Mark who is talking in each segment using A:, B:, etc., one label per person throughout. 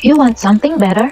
A: You want something better?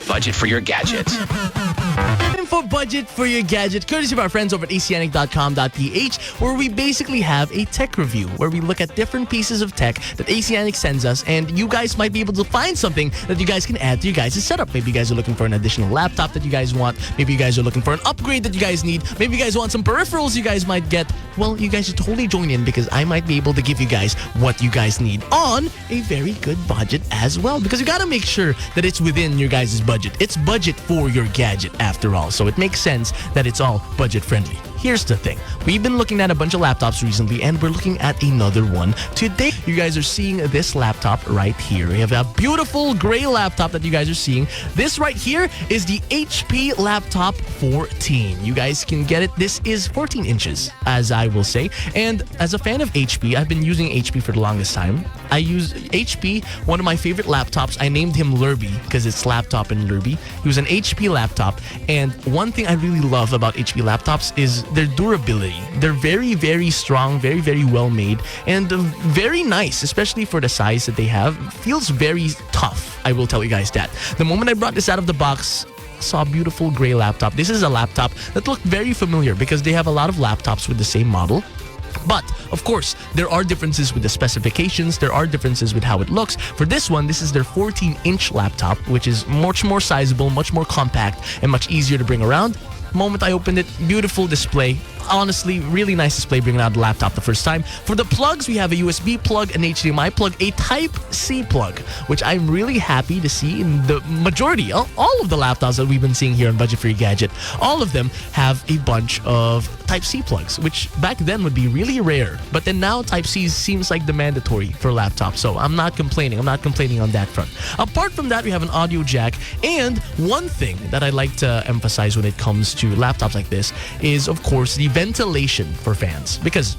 B: Budget for your gadget.
C: Time for Budget for Your Gadget, courtesy of our friends over at 𝙱𝚄𝚘𝚎𝚃.com.ph, where we basically have a tech review, where we look at different pieces of tech that 𝙱𝚄𝚘 sends us, and you guys might be able to find something that you guys can add to your guys' setup. Maybe you guys are looking for an additional laptop that you guys want. Maybe you guys are looking for an upgrade that you guys need. Maybe you guys want some peripherals you guys might get. Well, you guys should totally join in, because I might be able to give you guys what you guys need on a very good budget as well, because you got to make sure that it's within your guys' budget. It's budget for your gadget after all, so it makes sense that it's all budget friendly. Here's the thing. We've been looking at a bunch of laptops recently, and we're looking at another one today. You guys are seeing this laptop right here. We have a beautiful gray laptop that you guys are seeing. This right here is the HP Laptop 14. You guys can get it. This is 14 inches, as I will say. And as a fan of HP, I've been using HP for the longest time. I use HP, one of my favorite laptops. I named him 𝙗𝚘 because it's laptop and 𝙗𝚘. He was an HP laptop, and one thing I really love about HP laptops is their durability. They're very, very strong, very, very well made, and very nice, especially for the size that they have. Feels very tough, I will tell you guys that. The moment I brought this out of the box, saw a beautiful gray laptop. This is a laptop that looked very familiar because they have a lot of laptops with the same model. But, of course, there are differences with the specifications. There are differences with how it looks. For this one, this is their 14-inch laptop, which is much more sizable, much more compact, and much easier to bring around. Moment I opened it, beautiful display. Honestly, really nice display bringing out the laptop the first time. For the plugs, we have a USB plug, an HDMI plug, a Type-C plug, which I'm really happy to see in the majority, all of the laptops that we've been seeing here on Budget for Your Gadget. All of them have a bunch of Type-C plugs, which back then would be really rare. But then now Type-C seems like the mandatory for laptops, so I'm not complaining. I'm not complaining on that front. Apart from that, we have an audio jack, and one thing that I like to emphasize when it comes to laptops like this is, of course, the ventilation for fans, because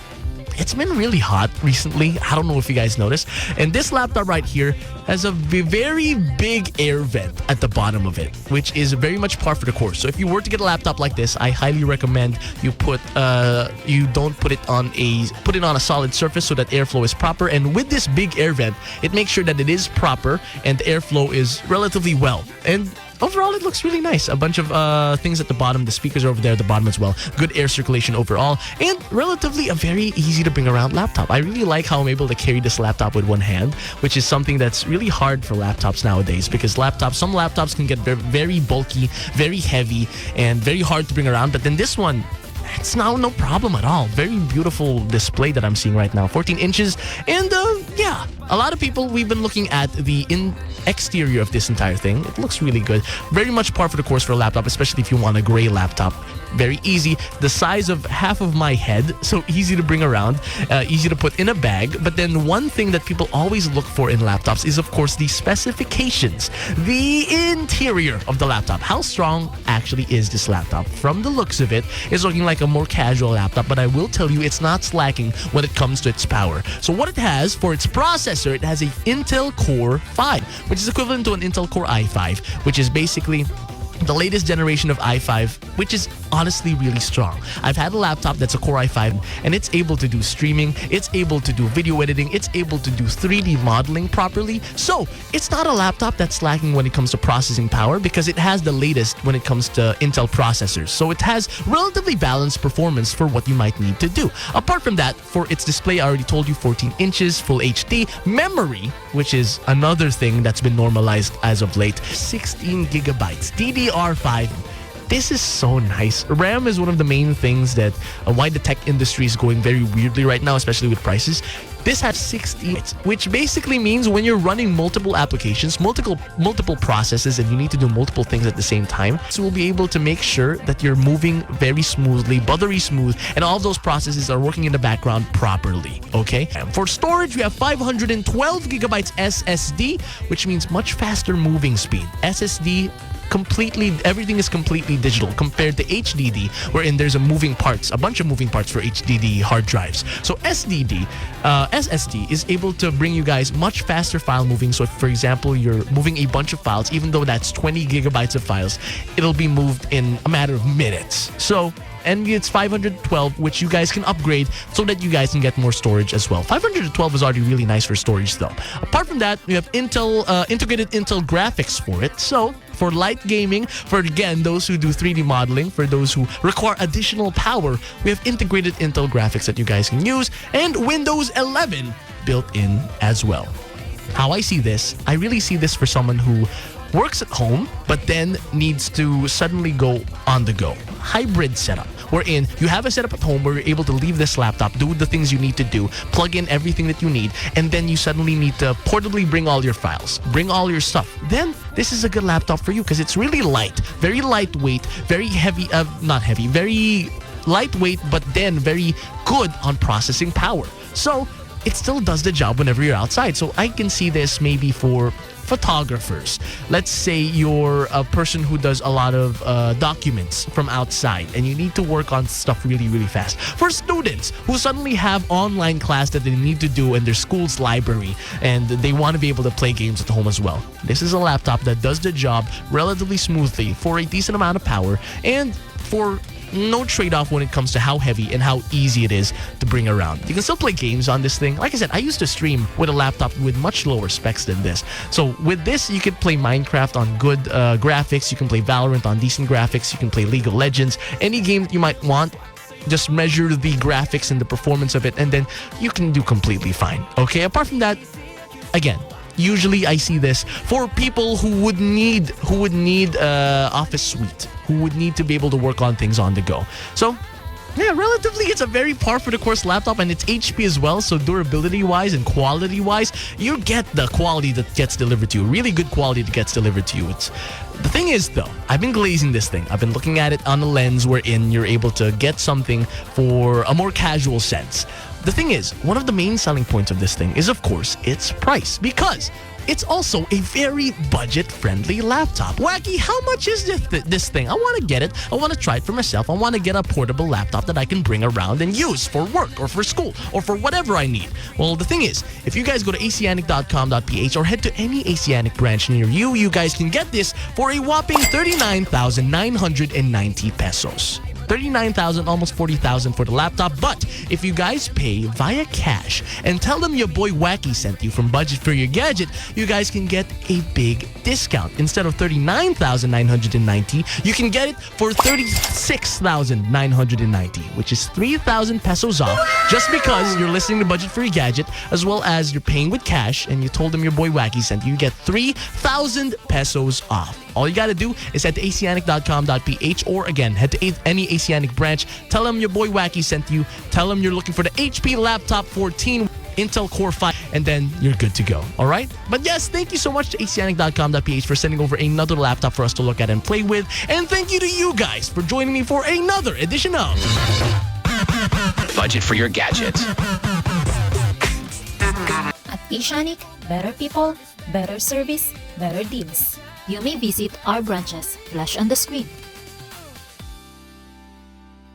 C: it's been really hot recently. I don't know if you guys noticed. And this laptop right here has a very big air vent at the bottom of it, which is very much par for the course. So if you were to get a laptop like this, I highly recommend you don't put it on a solid surface so that airflow is proper. And with this big air vent, it makes sure that it is proper and the airflow is relatively well. And overall, it looks really nice. A bunch of things at the bottom. The speakers are over there at the bottom as well. Good air circulation overall. And relatively a very easy to bring around laptop. I really like how I'm able to carry this laptop with one hand, which is something that's really hard for laptops nowadays, because some laptops can get very bulky, very heavy, and very hard to bring around. But then this one, it's now no problem at all. Very beautiful display that I'm seeing right now. 14 inches. And yeah, a lot of people, we've been looking at the exterior of this entire thing. It looks really good. Very much par for the course for a laptop, especially if you want a gray laptop. Very easy. The size of half of my head, so easy to bring around, easy to put in a bag. But then one thing that people always look for in laptops is, of course, the specifications, the interior of the laptop. How strong actually is this laptop? From the looks of it, it's looking like a more casual laptop, but I will tell you it's not slacking when it comes to its power. So what it has for its processor, it has a Intel Core 5, which is equivalent to an Intel Core i5, which is basically the latest generation of i5, which is honestly really strong. I've had a laptop that's a Core i5, and it's able to do streaming, it's able to do video editing, it's able to do 3D modeling properly. So it's not a laptop that's lacking when it comes to processing power, because it has the latest when it comes to Intel processors. So it has relatively balanced performance for what you might need to do. Apart from that, for its display, I already told you, 14 inches, full HD. Memory, which is another thing that's been normalized as of late, 16 gigabytes, DDR5. This is so nice. RAM is one of the main things that why the tech industry is going very weirdly right now, especially with prices. This has 16, which basically means when you're running multiple applications, multiple processes, and you need to do multiple things at the same time, so we'll be able to make sure that you're moving very smoothly, buttery smooth, and all of those processes are working in the background properly, okay? And for storage, we have 512 gigabytes SSD, which means much faster moving speed. SSD, everything is completely digital compared to HDD, wherein there's a bunch of moving parts for HDD hard drives. So SSD is able to bring you guys much faster file moving. So if, for example, you're moving a bunch of files, even though that's 20 gigabytes of files, it'll be moved in a matter of minutes. So and it's 512, which you guys can upgrade so that you guys can get more storage as well. 512 is already really nice for storage though. Apart from that, we have integrated Intel graphics for it. So for light gaming, for again those who do 3D modeling, for those who require additional power, we have integrated Intel graphics that you guys can use, and Windows 11 built in as well. How I see this, I really see this for someone who works at home but then needs to suddenly go on the go. Hybrid setup, wherein you have a setup at home where you're able to leave this laptop, do the things you need to do, plug in everything that you need, and then you suddenly need to portably bring all your files, bring all your stuff. Then this is a good laptop for you because it's really light, very lightweight, very heavy, not heavy, very lightweight, but then very good on processing power. So it still does the job whenever you're outside. So I can see this maybe for photographers. Let's say you're a person who does a lot of documents from outside and you need to work on stuff really, really fast. For students who suddenly have online class that they need to do in their school's library and they want to be able to play games at home as well. This is a laptop that does the job relatively smoothly for a decent amount of power and for no trade-off when it comes to how heavy and how easy it is to bring around. You can still play games on this thing. Like I said, I used to stream with a laptop with much lower specs than this. So with this, you could play Minecraft on good graphics. You can play Valorant on decent graphics. You can play League of Legends. Any game that you might want, just measure the graphics and the performance of it, and then you can do completely fine. Okay, apart from that, again, usually I see this for people who would need office suite, who would need to be able to work on things on the go. So yeah, relatively, it's a very par for the course laptop, and it's HP as well. So durability-wise and quality-wise, you get the quality that gets delivered to you. Really good quality that gets delivered to you. The thing is, though, I've been glazing this thing. I've been looking at it on a lens wherein you're able to get something for a more casual sense. The thing is, one of the main selling points of this thing is, of course, its price, because it's also a very budget-friendly laptop. Wacky, how much is this thing? I want to get it. I want to try it for myself. I want to get a portable laptop that I can bring around and use for work or for school or for whatever I need. Well, the thing is, if you guys go to 𝙱𝚗𝚝𝚎 or head to any 𝙱𝚗𝚝 branch near you, you guys can get this for a whopping 39,990 pesos. 39,000, almost 40,000 for the laptop. But if you guys pay via cash and tell them your boy Wacky sent you from Budget for Your Gadget, you guys can get a big discount. Instead of 39,990, you can get it for 36,990, which is 3,000 pesos off, just because you're listening to Budget for Your Gadget, as well as you're paying with cash and you told them your boy Wacky sent you. You get 3,000 pesos off. All you gotta do is head to 𝙱𝚗𝚝𝚎.com.ph, or again, head to any 𝙱𝚗𝚝 branch. Tell them your boy Wacky sent you. Tell them you're looking for the HP Laptop 14 Intel Core 5, and then you're good to go. All right? But yes, thank you so much to 𝙱𝚗𝚝𝚎.com.ph for sending over another laptop for us to look at and play with. And thank you to you guys for joining me for another edition of
A: Budget for Your Gadget.
B: At 𝙱𝚗𝚝, better people, better service, better deals. You may visit our branches, flash on the screen.